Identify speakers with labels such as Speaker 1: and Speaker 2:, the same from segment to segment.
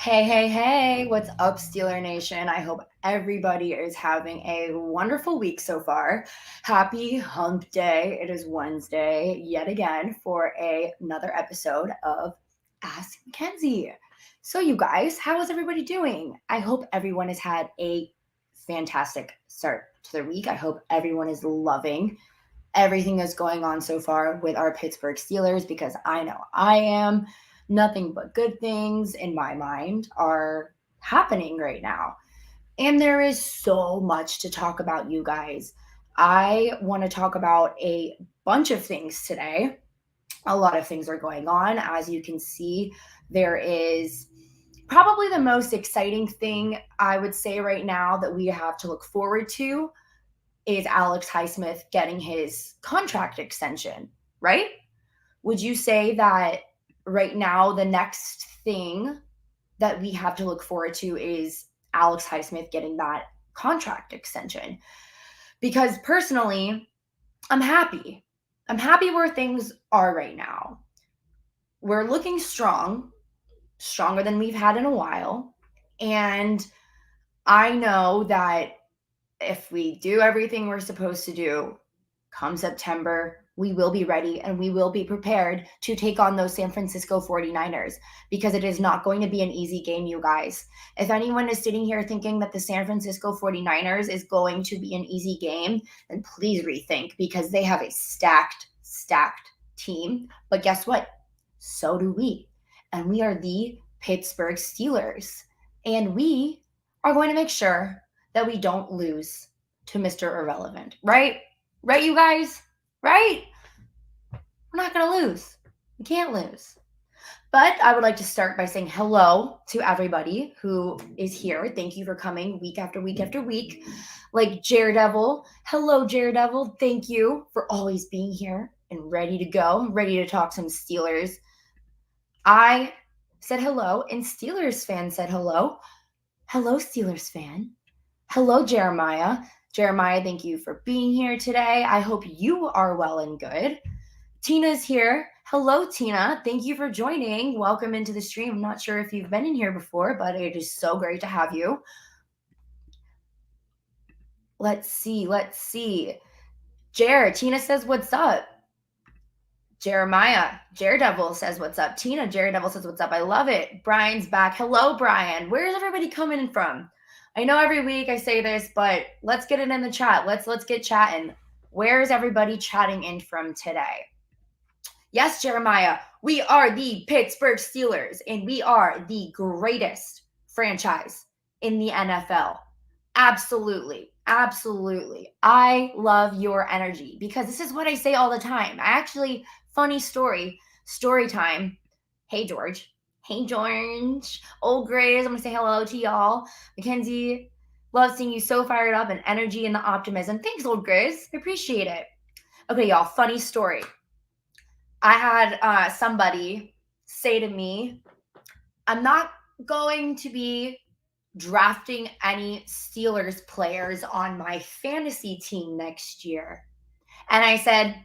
Speaker 1: Hey, hey, hey, what's up, Steeler Nation? I hope everybody is having a wonderful week so far. Happy hump day. It is Wednesday yet again for another episode of Ask Mackenzie. So, you guys, how is everybody doing? I hope everyone has had a fantastic start to their week. I hope everyone is loving everything that's going on so far with our Pittsburgh Steelers because I know I am. Nothing but good things in my mind are happening right now. And there is so much to talk about, you guys. I want to talk about a bunch of things today. A lot of things are going on. As you can see, there is probably the most exciting thing I would say right now that we have to look forward to is Alex Highsmith getting his contract extension, right? Would you say that right now the next thing that we have to look forward to is Alex Highsmith getting that contract extension? Because personally, I'm happy. I'm happy where things are right now. We're looking strong, stronger than we've had in a while. And I know that if we do everything we're supposed to do, come September, we will be ready and we will be prepared to take on those San Francisco 49ers because it is not going to be an easy game, you guys. If anyone is sitting here thinking that the San Francisco 49ers is going to be an easy game, then please rethink because they have a stacked team. But guess what? So do we. And we are the Pittsburgh Steelers. And we are going to make sure that we don't lose to Mr. Irrelevant, right? Right, you guys? Right? We're not going to lose. We can't lose. But I would like to start by saying hello to everybody who is here. Thank you for coming week after week after week. Like Daredevil. Hello, Daredevil. Thank you for always being here and ready to go, ready to talk some Steelers. I said hello, and Steelers fan said hello. Hello, Steelers fan. Hello, Jeremiah. Jeremiah, thank you for being here today. I hope you are well and good. Tina's here. Hello, Tina. Thank you for joining. Welcome into the stream. I'm not sure if you've been in here before, but it is so great to have you. Let's see. Tina says, what's up? Jeremiah, Daredevil says, what's up? Tina, Daredevil says, what's up? I love it. Brian's back. Hello, Brian. Where's everybody coming in from? I know every week I say this, but let's get it in the chat. Let's get chatting. Where's everybody chatting in from today? Yes, Jeremiah, we are the Pittsburgh Steelers, and we are the greatest franchise in the NFL. Absolutely. Absolutely. I love your energy because this is what I say all the time. Funny story time. Hey, George. Hey, George. Old Grays, I'm going to say hello to y'all. Mackenzie, love seeing you so fired up and energy and the optimism. Thanks, Old Grays. I appreciate it. Okay, y'all, funny story. I had somebody say to me, I'm not going to be drafting any Steelers players on my fantasy team next year. And I said,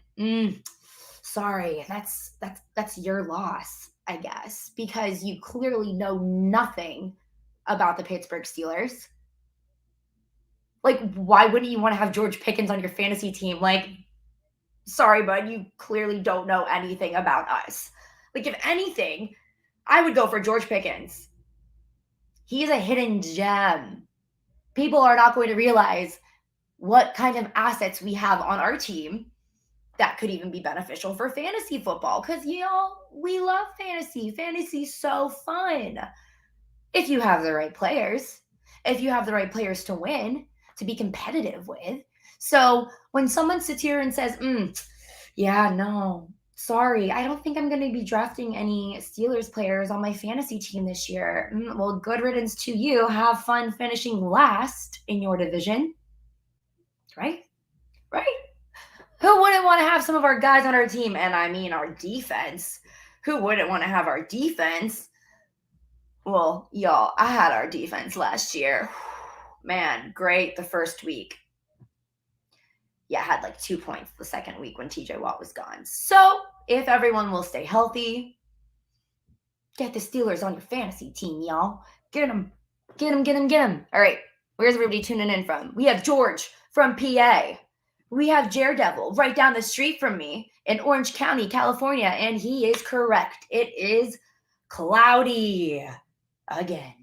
Speaker 1: sorry, that's your loss, I guess, because you clearly know nothing about the Pittsburgh Steelers. Like, why wouldn't you want to have George Pickens on your fantasy team? Like, sorry, bud, you clearly don't know anything about us. Like, if anything, I would go for George Pickens. He's a hidden gem. People are not going to realize what kind of assets we have on our team that could even be beneficial for fantasy football. Because, we love fantasy. Fantasy's so fun. If you have the right players, if you have the right players to win, to be competitive with. So when someone sits here and says, yeah, no, sorry, I don't think I'm going to be drafting any Steelers players on my fantasy team this year. Well, good riddance to you. Have fun finishing last in your division. Right? Who wouldn't want to have some of our guys on our team? And I mean our defense. Who wouldn't want to have our defense? Well, y'all, I had our defense last year. Man, great the first week. Yeah, I had like 2 points the second week when TJ Watt was gone. So if everyone will stay healthy, Get the Steelers on your fantasy team, y'all. Get them. Get them, get them, get them. All right. Where's everybody tuning in from? We have George from PA. We have Daredevil right down the street from me in Orange County, California. And he is correct. It is cloudy again.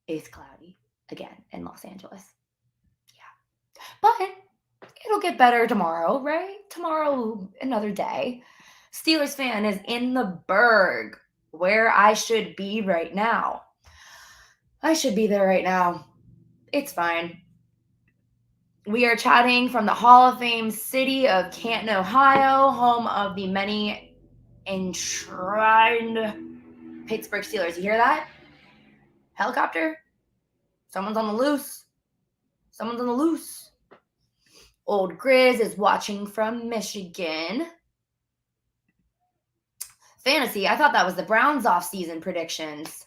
Speaker 1: It's cloudy again in Los Angeles. Yeah. But it'll get better tomorrow, right? Tomorrow, another day. Steelers fan is in the Berg, where I should be right now. I should be there right now. It's fine. We are chatting from the Hall of Fame city of Canton, Ohio, home of the many enshrined Pittsburgh Steelers. You hear that? Helicopter? Someone's on the loose. Someone's on the loose. Old Grizz is watching from Michigan. Fantasy, I thought that was the Browns off-season predictions.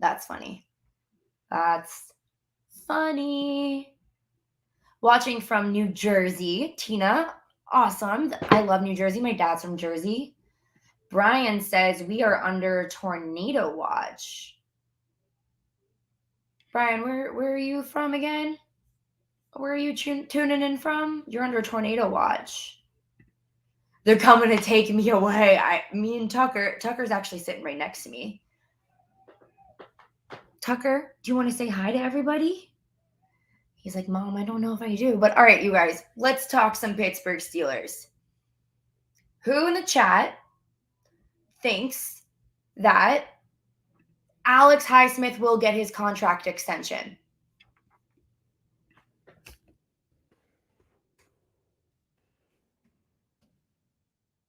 Speaker 1: That's funny. That's funny. Watching from New Jersey, Tina. Awesome. I love New Jersey. My dad's from Jersey. Brian says we are under tornado watch. Brian, where are you from again? Where are you tuning in from? You're under tornado watch. They're coming to take me away. Me and Tucker's actually sitting right next to me. Tucker, do you want to say hi to everybody? He's like, Mom, I don't know if I do. But all right, you guys, let's talk some Pittsburgh Steelers. Who in the chat thinks that Alex Highsmith will get his contract extension?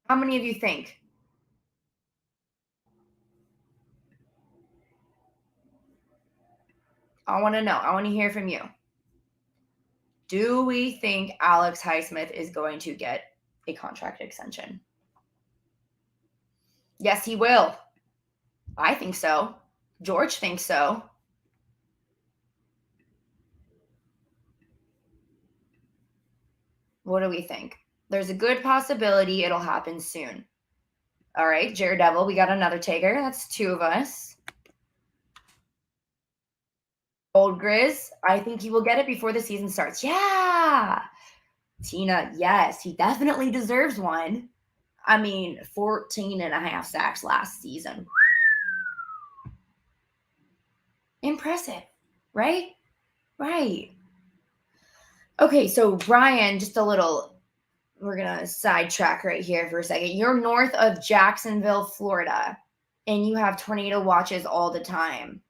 Speaker 1: How many of you think? I want to know. I want to hear from you. Do we think Alex Highsmith is going to get a contract extension? Yes, he will. I think so. George thinks so. What do we think? There's a good possibility it'll happen soon. All right, Daredevil, we got another taker. That's two of us. Old Grizz, I think he will get it before the season starts. Yeah. Tina, yes, he definitely deserves one. I mean, 14 and a half sacks last season. Impressive, right? Right. Okay, so Brian, just a little, we're going to sidetrack right here for a second. You're north of Jacksonville, Florida, and you have tornado watches all the time.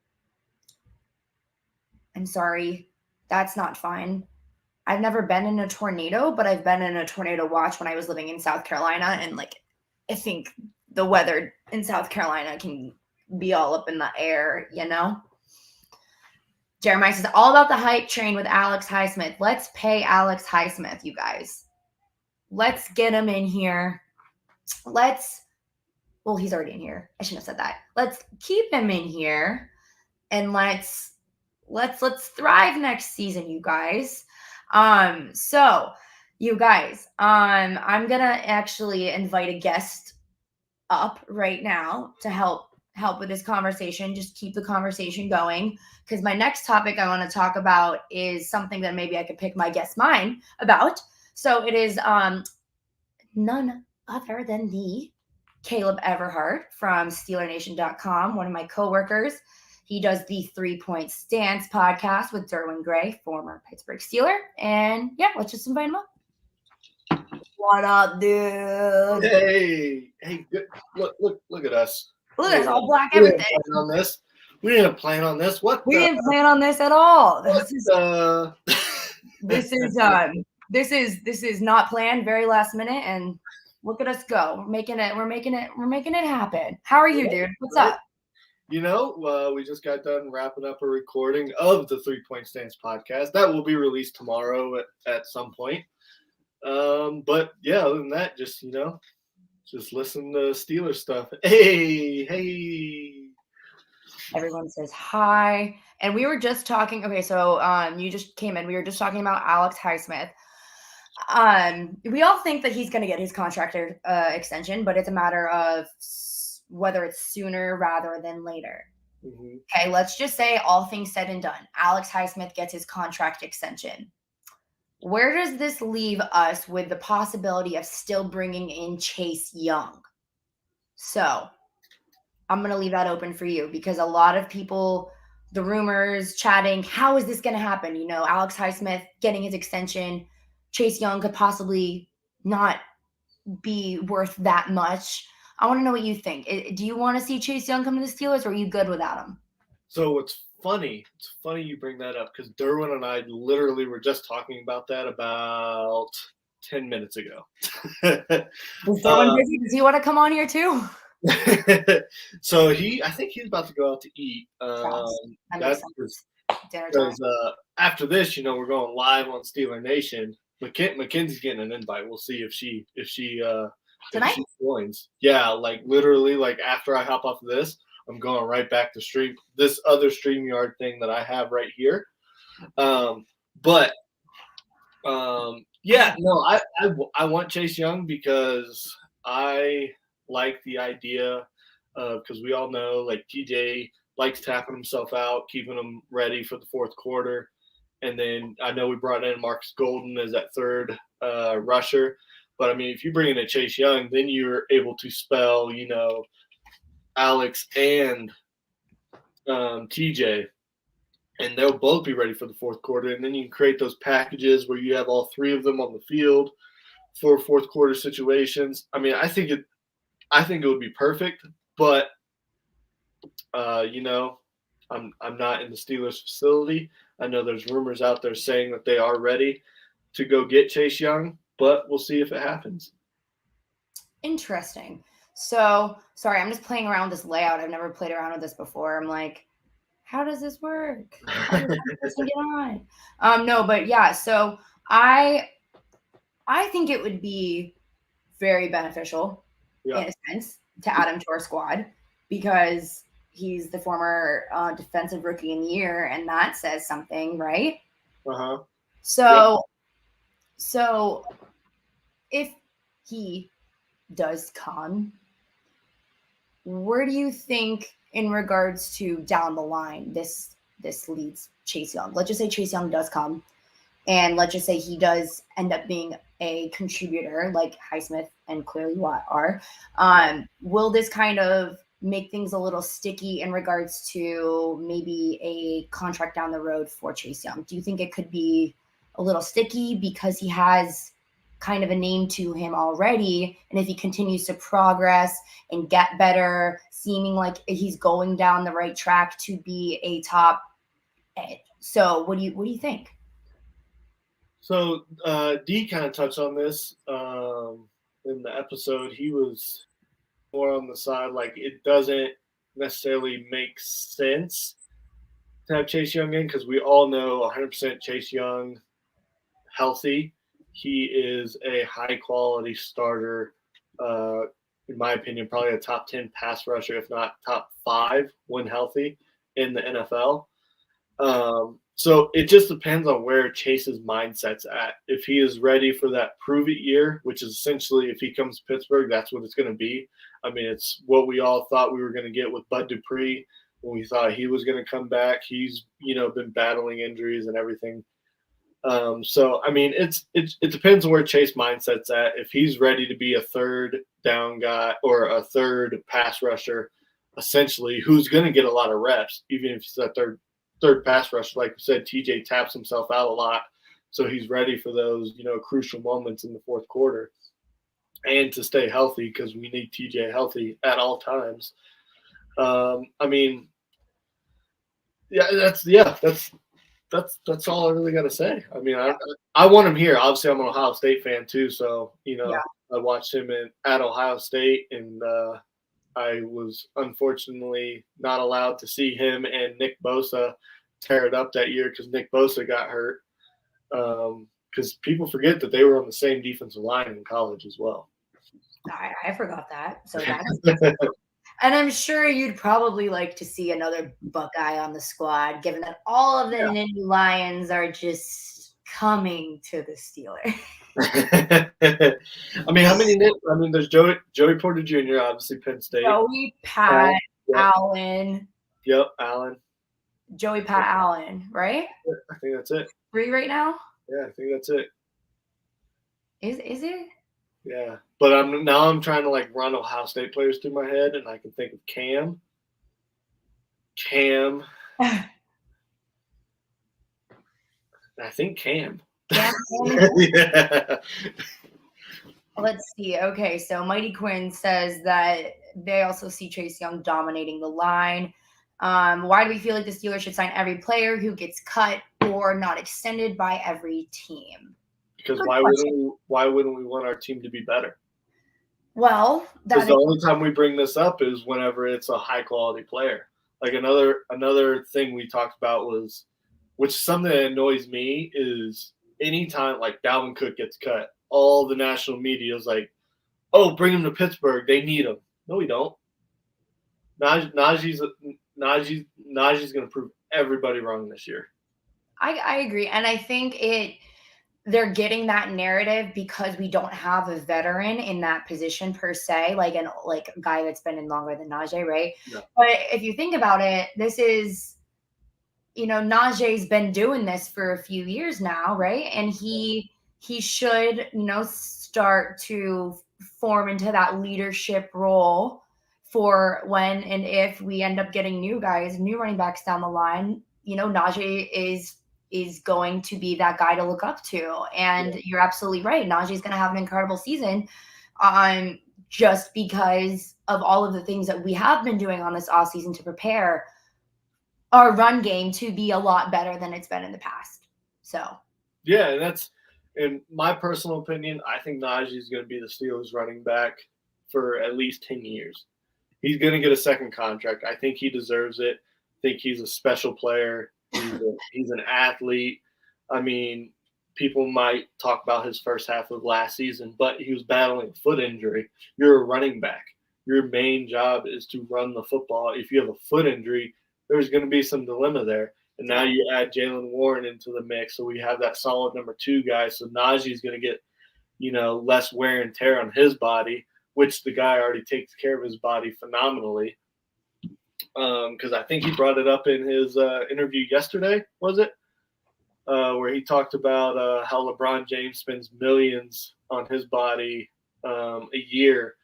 Speaker 1: I'm sorry, that's not fine. I've never been in a tornado, but I've been in a tornado watch when I was living in South Carolina. And I think the weather in South Carolina can be all up in the air, you know? Jeremiah says, all about the hype train with Alex Highsmith. Let's pay Alex Highsmith, you guys. Let's get him in here. Well, he's already in here. I shouldn't have said that. Let's keep him in here and let's thrive next season, you guys. So you guys, I'm gonna actually invite a guest up right now to help with this conversation. Just keep the conversation going, because my next topic I want to talk about is something that maybe I could pick my guest's mind about. So it is none other than the Caleb Everhart from SteelerNation.com, one of my coworkers. He does the 3 Point Stance podcast with Derwin Gray, former Pittsburgh Steeler. And yeah, let's just invite him up. What up, dude?
Speaker 2: Hey, good. Look at us.
Speaker 1: Look at us, all black everything.
Speaker 2: We didn't plan on this.
Speaker 1: We didn't plan on this at all. This is not planned, very last minute, and look at us go. We're making it happen. How are you, dude? What's up?
Speaker 2: You know, we just got done wrapping up a recording of the 3 Point Stance podcast. That will be released tomorrow at some point. But yeah, other than that, just listen to Steelers stuff. Hey.
Speaker 1: Everyone says hi. And we were just talking. Okay, so you just came in. We were just talking about Alex Highsmith. We all think that he's going to get his contract extension, but it's a matter of whether it's sooner rather than later.
Speaker 2: Mm-hmm.
Speaker 1: Okay, let's just say all things said and done. Alex Highsmith gets his contract extension. Where does this leave us with the possibility of still bringing in Chase Young? So I'm going to leave that open for you because a lot of people, the rumors chatting, how is this going to happen? You know, Alex Highsmith getting his extension, Chase Young could possibly not be worth that much. I want to know what you think. Do you want to see Chase Young come to the Steelers, or are you good without him?
Speaker 2: So it's funny you bring that up because Derwin and I literally were just talking about that about 10 minutes ago.
Speaker 1: Is Derwin busy? Does he want to come on here too?
Speaker 2: So I think he's about to go out to eat. That's because after this, we're going live on Steeler Nation. Mackenzie's getting an invite. We'll see if she joins. Yeah, like literally, like after I hop off of this, I'm going right back to stream this other StreamYard thing that I have right here. Yeah, no, I want Chase Young because I like the idea of, because we all know like TJ likes tapping himself out, keeping him ready for the fourth quarter. And then I know we brought in Marcus Golden as that third rusher. But I mean, if you bring in a Chase Young, then you're able to spell, Alex and TJ, and they'll both be ready for the fourth quarter. And then you can create those packages where you have all three of them on the field for fourth quarter situations. I mean, I think it would be perfect, but I'm not in the Steelers facility. I know there's rumors out there saying that they are ready to go get Chase Young, but we'll see if it happens.
Speaker 1: Interesting. So, sorry, I'm just playing around with this layout. I've never played around with this before. I'm like, how does this work? How does this person get on? No, but yeah. So I think it would be very beneficial in a sense to add him to our squad because he's the former defensive rookie in the year, and that says something, right? So if he does come, where do you think in regards to down the line this leads Chase Young? Let's just say Chase Young does come, and let's just say he does end up being a contributor like Highsmith and clearly Watt are. Will this kind of make things a little sticky in regards to maybe a contract down the road for Chase Young? Do you think it could be a little sticky because he has kind of a name to him already, and if he continues to progress and get better, seeming like he's going down the right track to be a top edge? So what do you think?
Speaker 2: So D kind of touched on this in the episode. He was more on the side like it doesn't necessarily make sense to have Chase Young in because we all know 100% Chase Young healthy. He is a high quality starter. In my opinion, probably a top 10 pass rusher, if not top 5 when healthy in the NFL. So it just depends on where Chase's mindset's at. If he is ready for that prove it year, which is essentially if he comes to Pittsburgh, that's what it's going to be. I mean, it's what we all thought we were going to get with Bud Dupree when we thought he was going to come back. He's, been battling injuries and everything. So, I mean, it depends on where Chase mindset's at. If he's ready to be a third down guy or a third pass rusher, essentially, who's going to get a lot of reps, even if he's a third pass rusher. Like we said, TJ taps himself out a lot, so he's ready for those, crucial moments in the fourth quarter and to stay healthy because we need TJ healthy at all times. I mean, that's all I really got to say. I mean, I want him here. Obviously, I'm an Ohio State fan too, so I watched him at Ohio State, and I was unfortunately not allowed to see him and Nick Bosa tear it up that year because Nick Bosa got hurt. Because people forget that they were on the same defensive line in college as well.
Speaker 1: I forgot that. So that's and I'm sure you'd probably like to see another Buckeye on the squad, given that all of the Nittany Lions are just coming to the Steelers.
Speaker 2: I mean, how many? I mean, there's Joey Porter Jr. Obviously Penn State.
Speaker 1: Joey, Pat,
Speaker 2: Yep.
Speaker 1: Allen.
Speaker 2: Yep, Allen.
Speaker 1: Joey, Pat, Allen, right?
Speaker 2: I think that's it.
Speaker 1: 3 right now?
Speaker 2: Yeah, I think that's it.
Speaker 1: Is it?
Speaker 2: Yeah, but I'm trying to like run Ohio State players through my head, and I can think of Cam. I think Cam.
Speaker 1: Cam.
Speaker 2: Yeah.
Speaker 1: Let's see. Okay, so Mighty Quinn says that they also see Chase Young dominating the line. Why do we feel like the Steelers should sign every player who gets cut or not extended by every team?
Speaker 2: Because why wouldn't we want our team to be better?
Speaker 1: Well,
Speaker 2: because the only time we bring this up is whenever it's a high quality player. Like another thing we talked about was, which is something that annoys me, is anytime like Dalvin Cook gets cut, all the national media is like, "Oh, bring him to Pittsburgh. They need him." No, we don't. Najee's going to prove everybody wrong this year.
Speaker 1: I agree, and I think they're getting that narrative because we don't have a veteran in that position per se, like a guy that's been in longer than Najee, right?
Speaker 2: Yeah.
Speaker 1: But if you think about it, this is, Najee's been doing this for a few years now, right? And he should, start to form into that leadership role for when and if we end up getting new running backs down the line. Najee is going to be that guy to look up to. And You're absolutely right. Najee's going to have an incredible season just because of all of the things that we have been doing on this offseason to prepare our run game to be a lot better than it's been in the past. So,
Speaker 2: yeah, and that's, in my personal opinion, I think Najee is going to be the Steelers running back for at least 10 years. He's going to get a second contract. I think he deserves it. I think he's a special player. He's an athlete. I mean, people might talk about his first half of last season, but he was battling a foot injury. You're a running back. Your main job is to run the football. If you have a foot injury, there's going to be some dilemma there. And now you add Jaylen Warren into the mix, so we have that solid number 2 guy. So Najee's going to get, less wear and tear on his body, which the guy already takes care of his body phenomenally. Because I think he brought it up in his interview yesterday, was it? Where he talked about how LeBron James spends millions on his body a year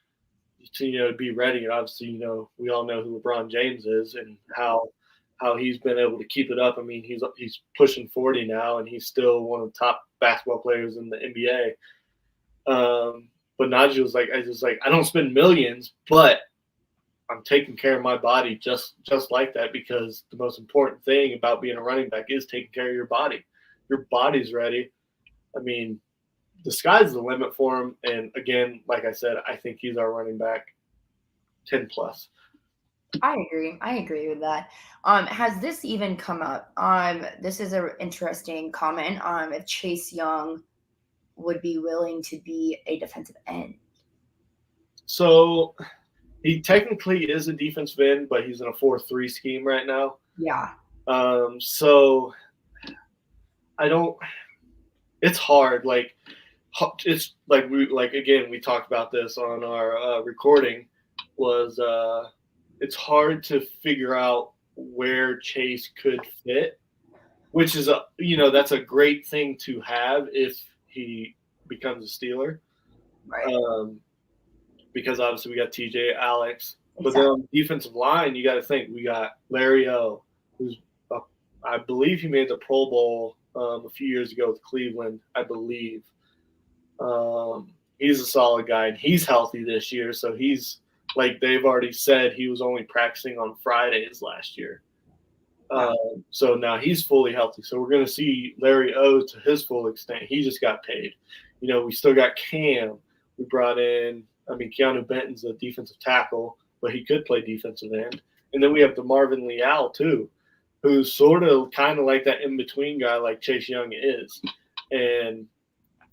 Speaker 2: to be ready. And obviously, we all know who LeBron James is and how he's been able to keep it up. I mean, he's pushing 40 now, and he's still one of the top basketball players in the NBA. But Najee was like, I don't spend millions, but I'm taking care of my body just like that, because the most important thing about being a running back is taking care of your body. Your body's ready. I mean, the sky's the limit for him. And again, like I said, I think he's our running back 10 plus.
Speaker 1: I agree with that. Has this even come up? This is an interesting comment. If Chase Young would be willing to be a defensive end.
Speaker 2: So he technically is a defensive end, but he's in a 4-3 scheme right now.
Speaker 1: Yeah.
Speaker 2: So it's hard. Like, it's like we talked about this on our recording, was it's hard to figure out where Chase could fit, which is that's a great thing to have if he becomes a Steeler.
Speaker 1: Right.
Speaker 2: Because obviously we got TJ, Alex, but then on the defensive line, you got to think we got Larry O, who's I believe he made the Pro Bowl a few years ago with Cleveland, I believe. He's a solid guy, and he's healthy this year, so he's, like they've already said, he was only practicing on Fridays last year. So now he's fully healthy. So we're going to see Larry O to his full extent. He just got paid. We still got Cam. We brought in, Keanu Benton's a defensive tackle, but he could play defensive end. And then we have DeMarvin Leal too, who's sort of kind of like that in-between guy like Chase Young is. And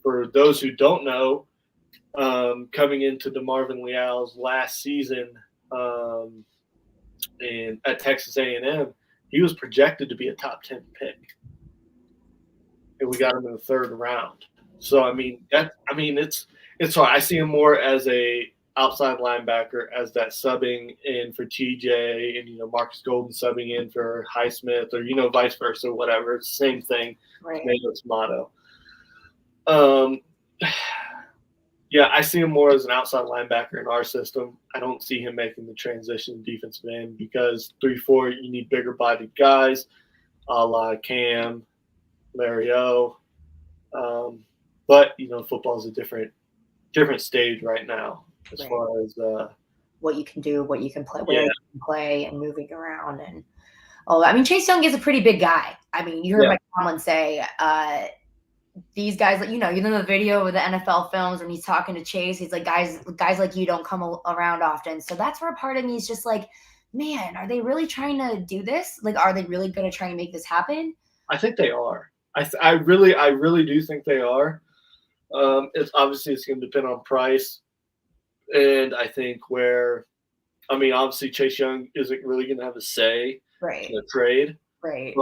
Speaker 2: for those who don't know, coming into DeMarvin Leal's last season at Texas A&M, he was projected to be a top 10 pick. and we got him in the third round. So it's hard. I see him more as a outside linebacker, as that subbing in for TJ, and Marcus Golden subbing in for Highsmith, or vice versa, or whatever. It's the same thing.
Speaker 1: Right.
Speaker 2: Tomato, tomato. Yeah, I see him more as an outside linebacker in our system. I don't see him making the transition defensive end because 3-4, you need bigger bodied guys, a la Cam, Larry O. But football's a different stage right now as far as
Speaker 1: what you can do, what you can play, where you can play, and moving around. And Chase Young is a pretty big guy. I mean, you heard Mike Tomlin say these guys, the video of the NFL films when he's talking to Chase, he's like, guys like you don't come around often. So that's where part of me is just like, man, are they really trying to do this? Like, are they really going to try and make this happen?
Speaker 2: I think they are. I really do think they are. It's going to depend on price, and I think obviously Chase Young isn't really going to have a say in the trade,
Speaker 1: right?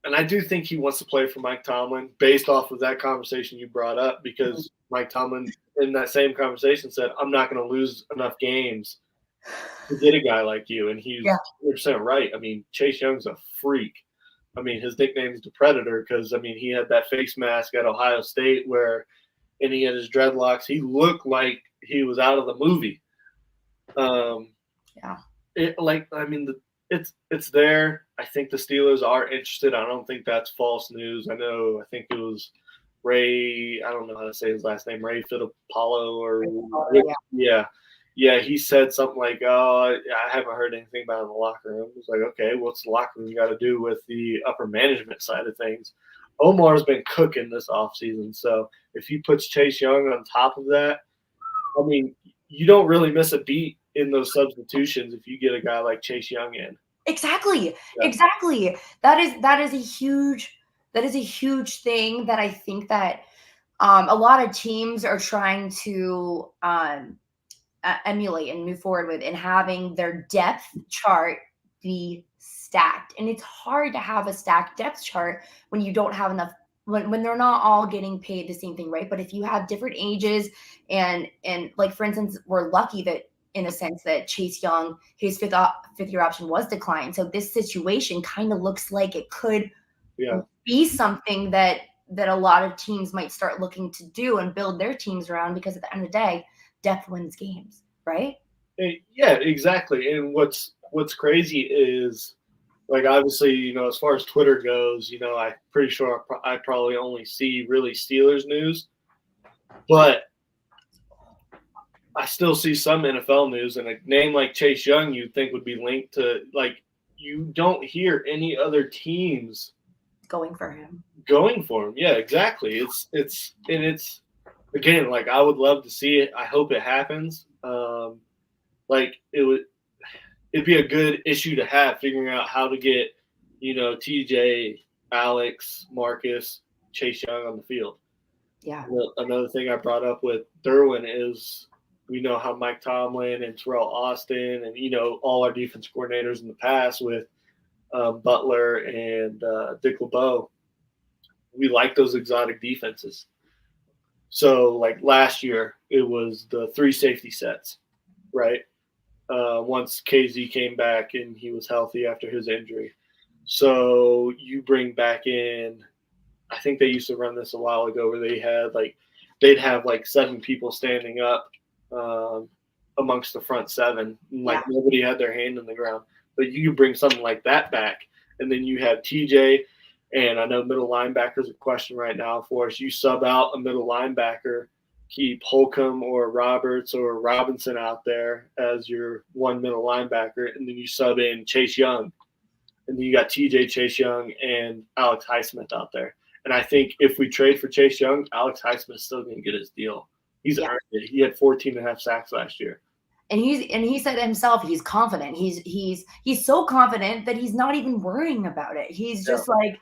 Speaker 2: And I do think he wants to play for Mike Tomlin based off of that conversation you brought up, because Mike Tomlin in that same conversation said, "I'm not going to lose enough games to get a guy like you," and he's 100% right. I mean, Chase Young's a freak. I mean, his nickname is the Predator because, he had that face mask at Ohio State and he had his dreadlocks. He looked like he was out of the movie. It's there. I think the Steelers are interested. I don't think that's false news. I think it was Ray, I don't know how to say his last name, Ray Fittipaldo Yeah, he said something like, "Oh, I haven't heard anything about it in the locker room." It's like, okay, what's the locker room got to do with the upper management side of things? Omar's been cooking this offseason, so if he puts Chase Young on top of that, you don't really miss a beat in those substitutions if you get a guy like Chase Young in.
Speaker 1: Exactly. That is a huge thing that I think that a lot of teams are trying to emulate and move forward with, and having their depth chart be stacked. And it's hard to have a stacked depth chart when you don't have enough, when they're not all getting paid the same thing, right? But if you have different ages and like, for instance, we're lucky that in a sense that Chase Young, his fifth year option was declined. So this situation kind of looks like it could be something that a lot of teams might start looking to do and build their teams around, because at the end of the day, depth wins games, right?
Speaker 2: Yeah, exactly. And what's crazy is, like, obviously, as far as Twitter goes, I'm pretty sure I probably only see really Steelers news, but I still see some NFL news, and a name like Chase Young you'd think would be linked to, like, you don't hear any other teams
Speaker 1: going for him.
Speaker 2: Yeah, exactly. It's again, like, I would love to see it. I hope it happens. It'd be a good issue to have, figuring out how to get, TJ, Alex, Marcus, Chase Young on the field.
Speaker 1: Yeah.
Speaker 2: Another thing I brought up with Derwin is, we know how Mike Tomlin and Terrell Austin and, all our defense coordinators in the past with Butler and Dick LeBeau, we like those exotic defenses. So, like, last year, it was the 3 safety sets, right? Once KZ came back and he was healthy after his injury. So you bring back in, I think they used to run this a while ago, where they'd have 7 people standing up amongst the front 7. Nobody had their hand in the ground. But you bring something like that back, and then you have TJ, and I know middle linebacker is a question right now for us. You sub out a middle linebacker, keep Holcomb or Roberts or Robinson out there as your one middle linebacker, and then you sub in Chase Young. And then you got TJ, Chase Young, and Alex Highsmith out there. And I think if we trade for Chase Young, Alex Highsmith's still going to get his deal. He's earned it. He had 14.5 sacks last year.
Speaker 1: And he said himself, he's confident. He's so confident that he's not even worrying about it. He's just like,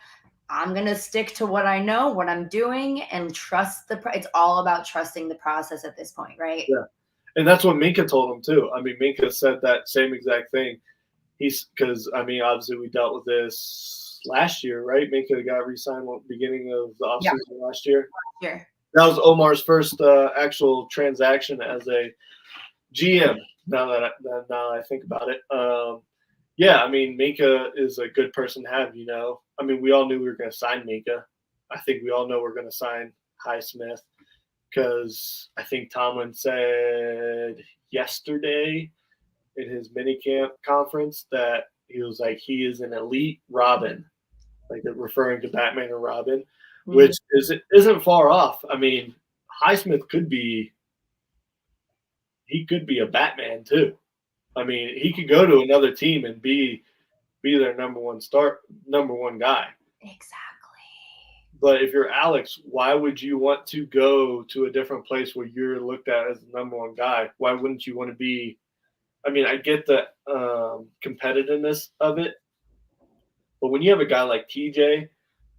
Speaker 1: I'm going to stick to what I know, what I'm doing, and trust it's all about trusting the process at this point, right?
Speaker 2: Yeah. And that's what Minka told him too. Minka said that same exact thing. Obviously we dealt with this last year, right? Mika got re-signed at the beginning of the offseason last year.
Speaker 1: Sure.
Speaker 2: That was Omar's first actual transaction as a GM. Now that I think about it, yeah, I mean, Mika is a good person to have. I mean, we all knew we were going to sign Mika. I think we all know we're going to sign Highsmith because I think Tomlin said yesterday in his minicamp conference that he was like, he is an elite Robin, like referring to Batman and Robin, which isn't far off. I mean, Highsmith could be a Batman too. I mean, he could go to another team and be their number one guy.
Speaker 1: Exactly.
Speaker 2: But if you're Alex, why would you want to go to a different place where you're looked at as the number one guy? Why wouldn't you want to be? I mean, I get the competitiveness of it, but when you have a guy like TJ,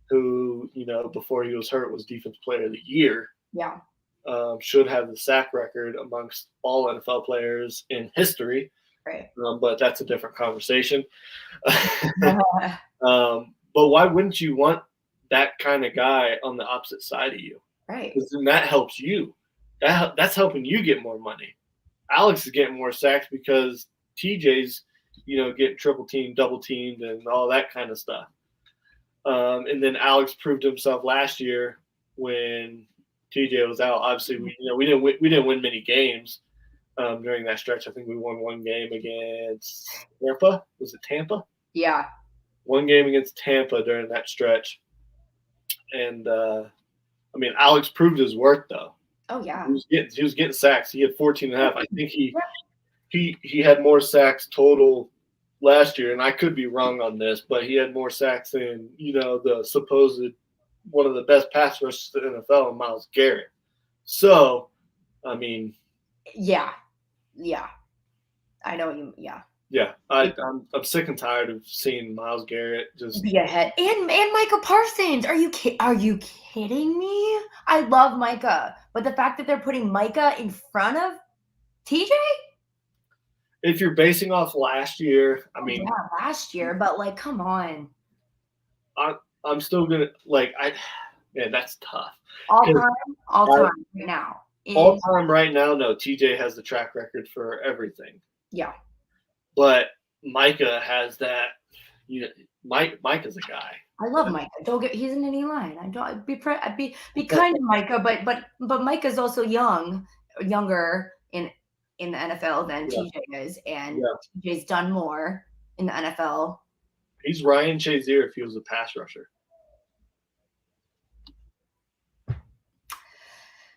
Speaker 2: who before he was hurt was Defensive Player of the Year,
Speaker 1: yeah,
Speaker 2: should have the sack record amongst all NFL players in history.
Speaker 1: Right.
Speaker 2: But that's a different conversation. But why wouldn't you want that kind of guy on the opposite side of you?
Speaker 1: Right.
Speaker 2: Because then that helps you. That's helping you get more money. Alex is getting more sacks because TJ's, getting triple teamed, double teamed, and all that kind of stuff. And then Alex proved himself last year when TJ was out. Obviously, we didn't win many games during that stretch. I think we won one game against Tampa. Was it Tampa?
Speaker 1: Yeah.
Speaker 2: One game against Tampa during that stretch. And I mean, Alex proved his worth though.
Speaker 1: Oh yeah.
Speaker 2: He was getting sacks. He had 14 and a half. I think he had more sacks total last year, and I could be wrong on this, but he had more sacks than the supposed one of the best pass rushers in the NFL, Myles Garrett. So, I mean,
Speaker 1: yeah, I know you.
Speaker 2: Yeah, I'm sick and tired of seeing Myles Garrett just
Speaker 1: be ahead. And Micah Parsons. Are you kidding me? I love Micah, but the fact that they're putting Micah in front of TJ.
Speaker 2: If you're basing off last year, I mean,
Speaker 1: last year, but like, come on.
Speaker 2: I'm still gonna man, that's tough.
Speaker 1: All time right now.
Speaker 2: All time right now, no. TJ has the track record for everything.
Speaker 1: Yeah.
Speaker 2: But Micah has that. Micah's a guy.
Speaker 1: I love Micah. Don't get. He's in any line. I'd be kind to Micah, but Micah's also younger in the NFL than TJ is, and TJ's done more in the NFL.
Speaker 2: He's Ryan Shazier if he was a pass rusher.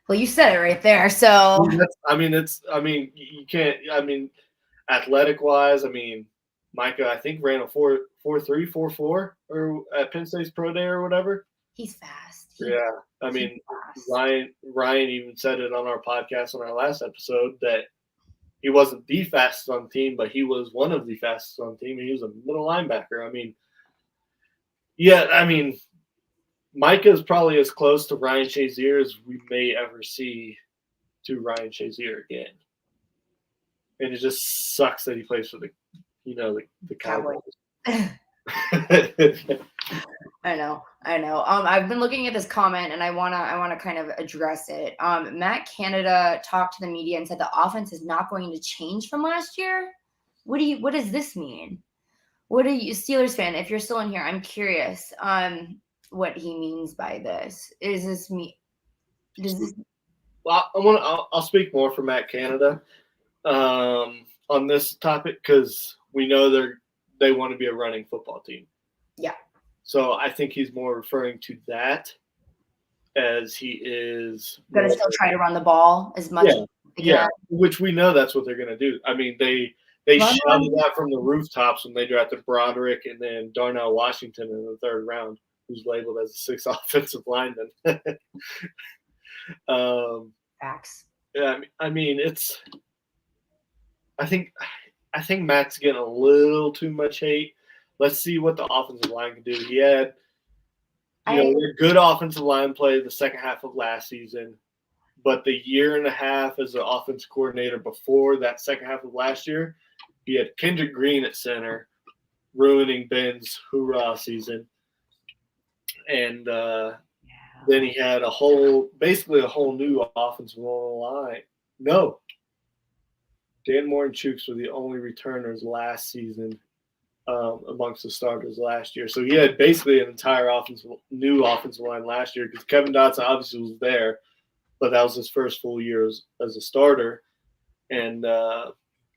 Speaker 1: Well, you said it right there. So
Speaker 2: you can't. I mean, athletic wise, I mean, Micah, I think ran a 4.3, 4.4 or at Penn State's pro day or whatever.
Speaker 1: He's fast.
Speaker 2: I mean, Ryan even said it on our podcast on our last episode that he wasn't the fastest on the team, but he was one of the fastest on the team, and he was a middle linebacker. I mean, Micah is probably as close to Ryan Shazier as we may ever see to Ryan Shazier again. And it just sucks that he plays for the Cowboys.
Speaker 1: I know. I've been looking at this comment, and I wanna kind of address it. Matt Canada talked to the media and said the offense is not going to change from last year. What does this mean? What are you, Steelers fan? If you're still in here, I'm curious. What he means by this. Is this me?
Speaker 2: Well, I'll speak more for Matt Canada on this topic because we know they want to be a running football team.
Speaker 1: Yeah.
Speaker 2: So I think he's more referring to that as he is
Speaker 1: going to still try to run the ball as much.
Speaker 2: Yeah, which we know that's what they're going to do. I mean, they shouted that from the rooftops when they drafted Broderick and then Darnell Washington in the third round, who's labeled as a sixth offensive lineman.
Speaker 1: Facts.
Speaker 2: Yeah, I mean, I think Matt's getting a little too much hate. Let's see what the offensive line can do. He had a good offensive line play the second half of last season, but the year and a half as an offensive coordinator before that second half of last year, he had Kendrick Green at center, ruining Ben's hoorah season. And
Speaker 1: Yeah.
Speaker 2: then he had basically a whole new offensive line. No, Dan Moore and Chooks were the only returners last season amongst the starters last year. So he had basically an entire new offensive line last year because Kevin Dotson obviously was there, but that was his first full year as a starter. And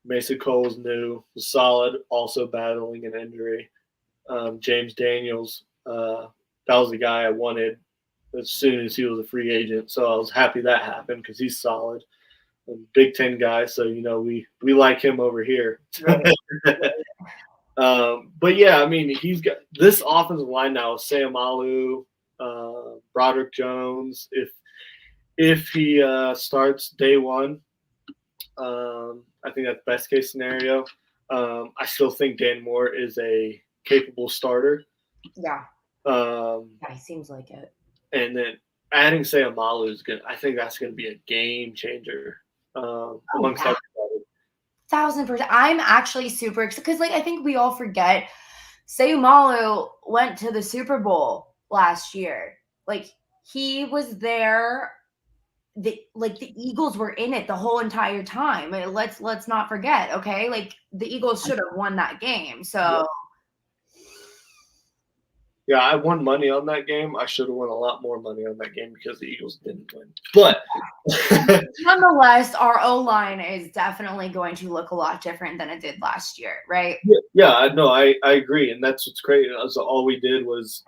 Speaker 2: Mason Cole was new, was solid, also battling an injury. James Daniels, that was the guy I wanted as soon as he was a free agent. So I was happy that happened because he's solid. Big Ten guy, so we like him over here.
Speaker 1: Right.
Speaker 2: But yeah, I mean, he's got this offensive line now: Sayamalu, Broderick Jones. If he starts day one, I think that's best case scenario. I still think Dan Moore is a capable starter.
Speaker 1: Yeah.
Speaker 2: Yeah,
Speaker 1: he seems like it.
Speaker 2: And then adding Sayamalu is good. I think that's going to be a game changer amongst everybody.
Speaker 1: 1,000%. I'm actually super excited because, I think we all forget Sayumalu went to the Super Bowl last year. He was there. The Eagles were in it the whole entire time. Let's not forget, okay? The Eagles should have won that game. So
Speaker 2: yeah, I won money on that game. I should have won a lot more money on that game because the Eagles didn't win. But
Speaker 1: nonetheless, our O-line is definitely going to look a lot different than it did last year, right?
Speaker 2: Yeah, I agree, and that's what's crazy. All we did was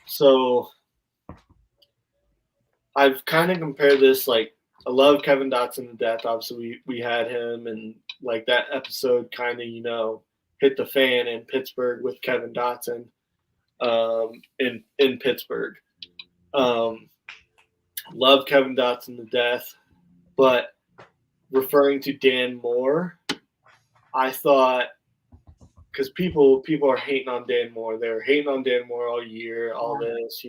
Speaker 2: so. I've kind of compared this. I love Kevin Dotson to death. Obviously, we had him, and that episode kind of hit the fan in Pittsburgh with Kevin Dotson in Pittsburgh. Love Kevin Dotson to death, but referring to Dan Moore, I thought because people are hating on Dan Moore. They're hating on Dan Moore all year, all this,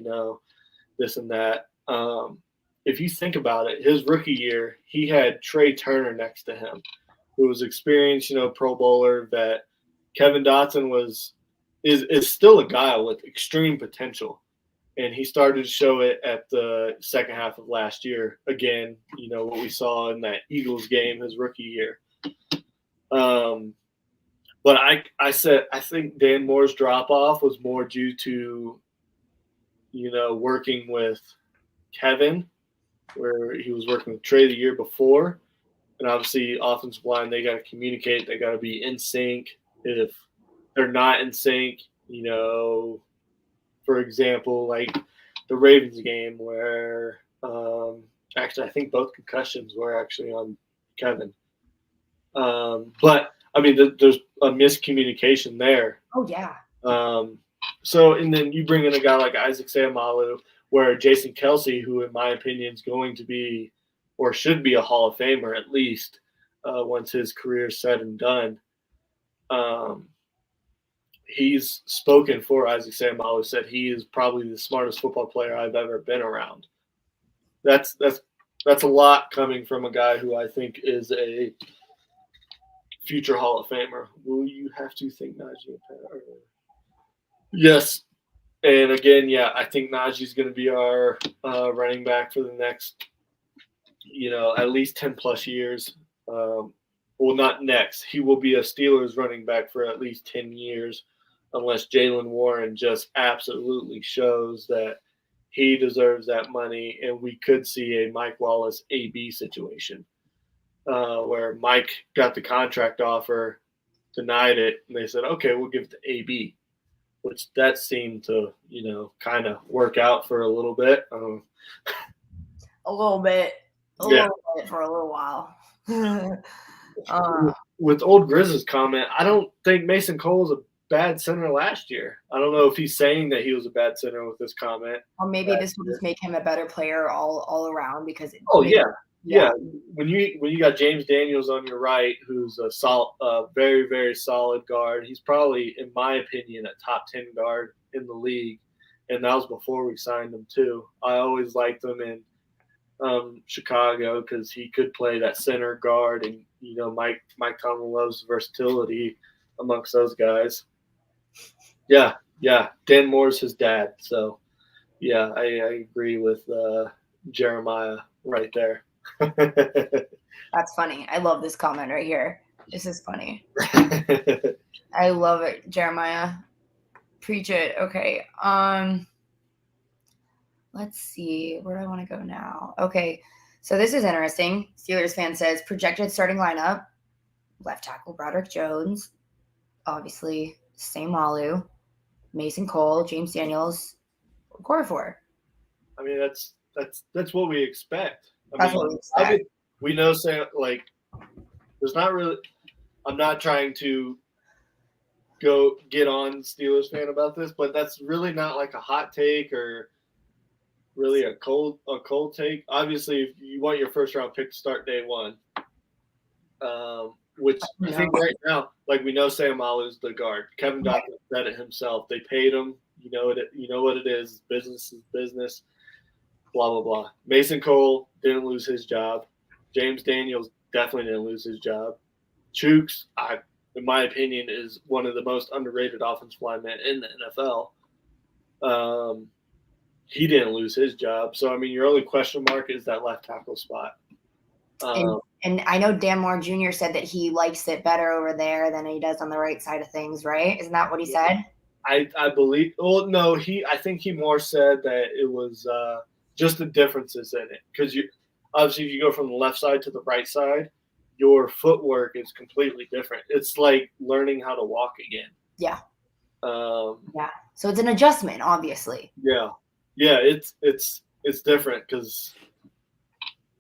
Speaker 2: this and that. If you think about it, his rookie year, he had Trey Turner next to him, who was experienced, Pro Bowler. That Kevin Dotson is still a guy with extreme potential, and he started to show it at the second half of last year. Again, what we saw in that Eagles game his rookie year. But I think Dan Moore's drop off was more due to working with Kevin, where he was working with Trey the year before. And obviously, offensive line, they got to communicate. They got to be in sync. If they're not in sync, for example, the Ravens game where actually I think both concussions were actually on Kevin. But, I mean, there's a miscommunication there.
Speaker 1: Oh, yeah.
Speaker 2: So, and then you bring in a guy like Isaac Sayamalu, where Jason Kelce, who in my opinion is going to be or should be a Hall of Famer at least once his career is said and done. He's spoken for Isaac Sayamalu, said he is probably the smartest football player I've ever been around. That's a lot coming from a guy who I think is a future Hall of Famer. Will you have to think Najee? Yes. And again, yeah, I think Najee's going to be our running back for the next, at least 10 plus years. Well, not next. He will be a Steelers running back for at least 10 years, unless Jalen Warren just absolutely shows that he deserves that money. And we could see a Mike Wallace AB situation where Mike got the contract offer, denied it, and they said, okay, we'll give it to AB. Which that seemed to, kind of work out for a little bit.
Speaker 1: A little bit for a little while.
Speaker 2: With old Grizz's comment, I don't think Mason Cole was a bad center last year. I don't know if he's saying that he was a bad center with this comment.
Speaker 1: Or maybe this will just make him a better player all around because.
Speaker 2: Yeah. When you got James Daniels on your right, who's a very, very solid guard. He's probably, in my opinion, a top 10 guard in the league, and that was before we signed him too. I always liked him in Chicago because he could play that center guard, and Mike Tomlin loves versatility amongst those guys. Yeah, Yeah, Dan Moore's his dad. So yeah, I agree with Jeremiah right there.
Speaker 1: That's funny. I love this comment right here. This is funny. I love it, Jeremiah. Preach it. Okay. Let's see. Where do I want to go now? Okay. So this is interesting. Steelers fan says projected starting lineup: left tackle Broderick Jones, obviously Same Malu, Mason Cole, James Daniels, Corafor.
Speaker 2: I mean, that's what we expect.
Speaker 1: That's what we expect.
Speaker 2: We know, say, like, there's not really. I'm not trying to go get on Steelers fan about this, but that's really not like a hot take or really a cold take. Obviously, if you want your first round pick to start day one, which I think right now, like we know Sam is the guard. Kevin Dawson said it himself. They paid him. You know what it is. Business is business. Blah blah blah. Mason Cole didn't lose his job. James Daniels definitely didn't lose his job. Chooks, in my opinion, is one of the most underrated offensive linemen in the NFL. He didn't lose his job. So, I mean, your only question mark is that left tackle spot.
Speaker 1: And I know Dan Moore Jr. said that he likes it better over there than he does on the right side of things, right? Isn't that what he said?
Speaker 2: I believe. Well, no, I think he more said that it was just the differences in it. Because obviously, if you go from the left side to the right side, your footwork is completely different. It's like learning how to walk again.
Speaker 1: Yeah. Yeah. So it's an adjustment, obviously.
Speaker 2: Yeah. Yeah, it's different because,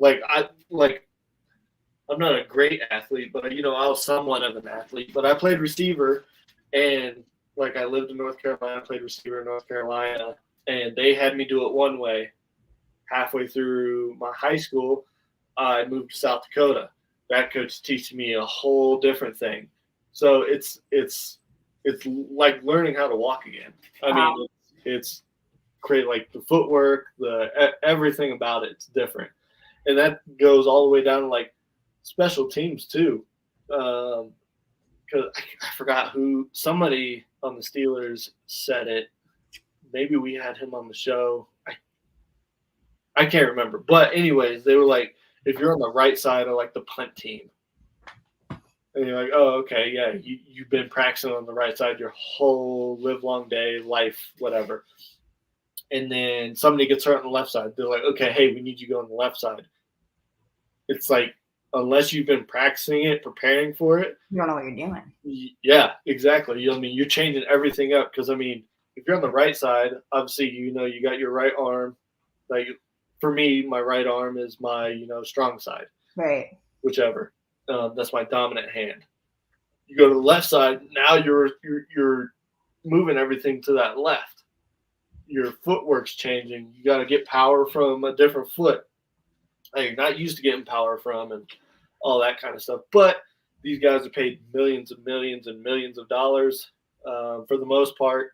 Speaker 2: I'm not a great athlete, but I was somewhat of an athlete. But I played receiver, and I lived in North Carolina, played receiver in North Carolina, and they had me do it one way. Halfway through my high school, I moved to South Dakota. That coach teaching me a whole different thing. So it's like learning how to walk again. I mean, it's create the footwork, everything about it's different, and that goes all the way down to special teams too. Because I forgot somebody on the Steelers said it. Maybe we had him on the show. I can't remember, but anyways, they were like, if you're on the right side of the punt team, and you're like, oh, okay, yeah, you've been practicing on the right side your whole live long day, life, whatever. And then somebody gets hurt on the left side. They're like, okay, hey, we need you to go on the left side. It's unless you've been practicing it, preparing for it,
Speaker 1: you don't know what you're doing.
Speaker 2: Yeah, exactly. You're changing everything up because, if you're on the right side, obviously, you got your right arm. For me, my right arm is my, strong side.
Speaker 1: Right.
Speaker 2: Whichever. That's my dominant hand. You go to the left side, now you're moving everything to that left. Your footwork's changing. You got to get power from a different foot. You're not used to getting power from and all that kind of stuff. But these guys are paid millions and millions and millions of dollars. For the most part,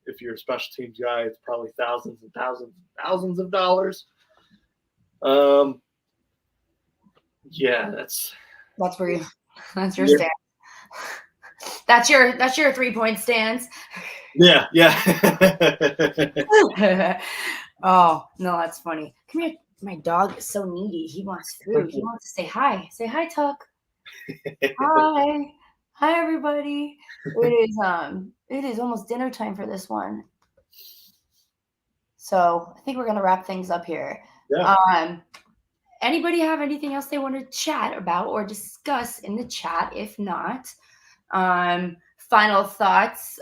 Speaker 2: if you're a special teams guy, it's probably thousands and thousands and thousands of dollars. Yeah, that's
Speaker 1: where that's your stance. That's your 3-point stance.
Speaker 2: Yeah.
Speaker 1: Oh, no, that's funny. Come here. My dog is so needy. He wants food. He wants to say hi. Say hi, Tuck. Hi. Hi, everybody. It is almost dinner time for this one. So I think we're going to wrap things up here.
Speaker 2: Yeah.
Speaker 1: Anybody have anything else they want to chat about or discuss in the chat? If not, final thoughts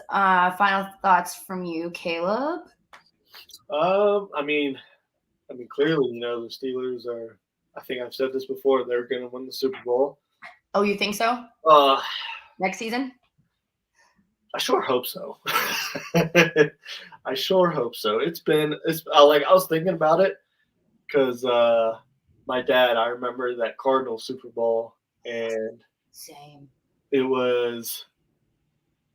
Speaker 1: from you, Caleb.
Speaker 2: Clearly, the Steelers are, I think I've said this before, they're going to win the Super Bowl.
Speaker 1: Oh, you think so? Next season?
Speaker 2: I sure hope so. I sure hope so. I was thinking about it because my dad, I remember that Cardinals Super Bowl, and
Speaker 1: same.
Speaker 2: It was,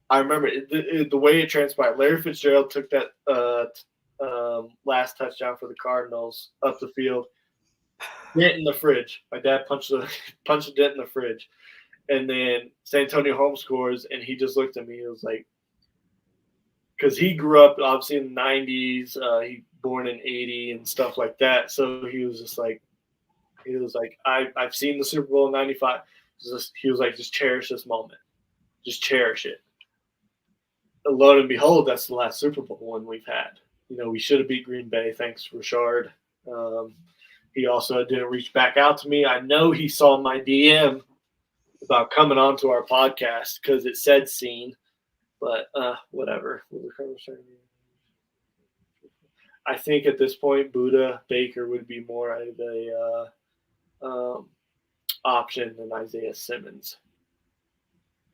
Speaker 2: I remember the way it transpired. Larry Fitzgerald took that last touchdown for the Cardinals up the field. Dent in the fridge. My dad punched a dent in the fridge. And then Santonio Holmes scores, and he just looked at me. He was like, because he grew up obviously in the '90s. He born in '80 and stuff like that. So he was like, I've seen the Super Bowl in '95. He was like, just cherish this moment, just cherish it. And lo and behold, that's the last Super Bowl one we've had. We should have beat Green Bay. Thanks, Richard. Um, he also didn't reach back out to me. I know he saw my DM about coming on to our podcast because it said seen, but whatever. I think at this point, Buda Baker would be more of a option than Isaiah Simmons.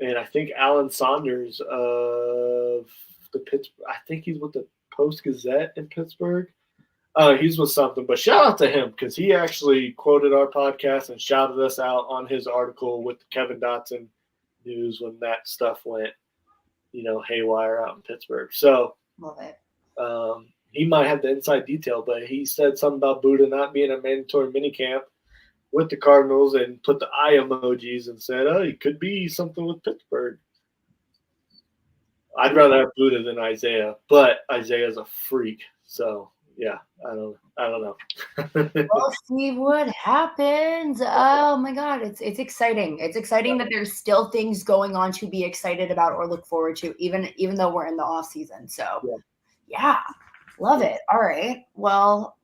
Speaker 2: And I think Alan Saunders of the Pittsburgh. I think he's with the Post Gazette in Pittsburgh. He's with something, but shout out to him because he actually quoted our podcast and shouted us out on his article with the Kevin Dotson news when that stuff went, haywire out in Pittsburgh. So
Speaker 1: Love it.
Speaker 2: He might have the inside detail, but he said something about Buda not being a mandatory minicamp with the Cardinals and put the eye emojis and said, oh, it could be something with Pittsburgh. I'd rather have Buda than Isaiah, but Isaiah's a freak. So, yeah, I don't know.
Speaker 1: We'll see what happens. Oh my God, it's exciting. It's exciting that there's still things going on to be excited about or look forward to, even though we're in the off season. So, yeah, love it. All right, well,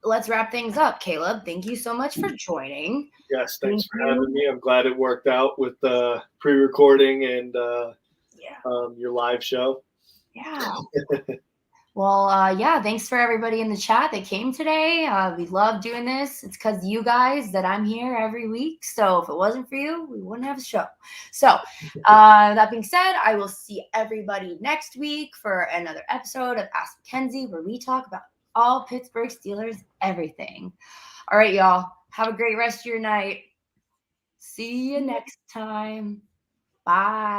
Speaker 1: let's wrap things up. Caleb, thank you so much for joining.
Speaker 2: Yes, thanks for having me. I'm glad it worked out with the pre-recording and your live show.
Speaker 1: Yeah. Well, thanks for everybody in the chat that came today. We love doing this. It's because you guys that I'm here every week. So if it wasn't for you, we wouldn't have a show. So that being said, I will see everybody next week for another episode of Ask MAKENZIE, where we talk about all Pittsburgh Steelers, everything. All right, y'all. Have a great rest of your night. See you next time. Bye.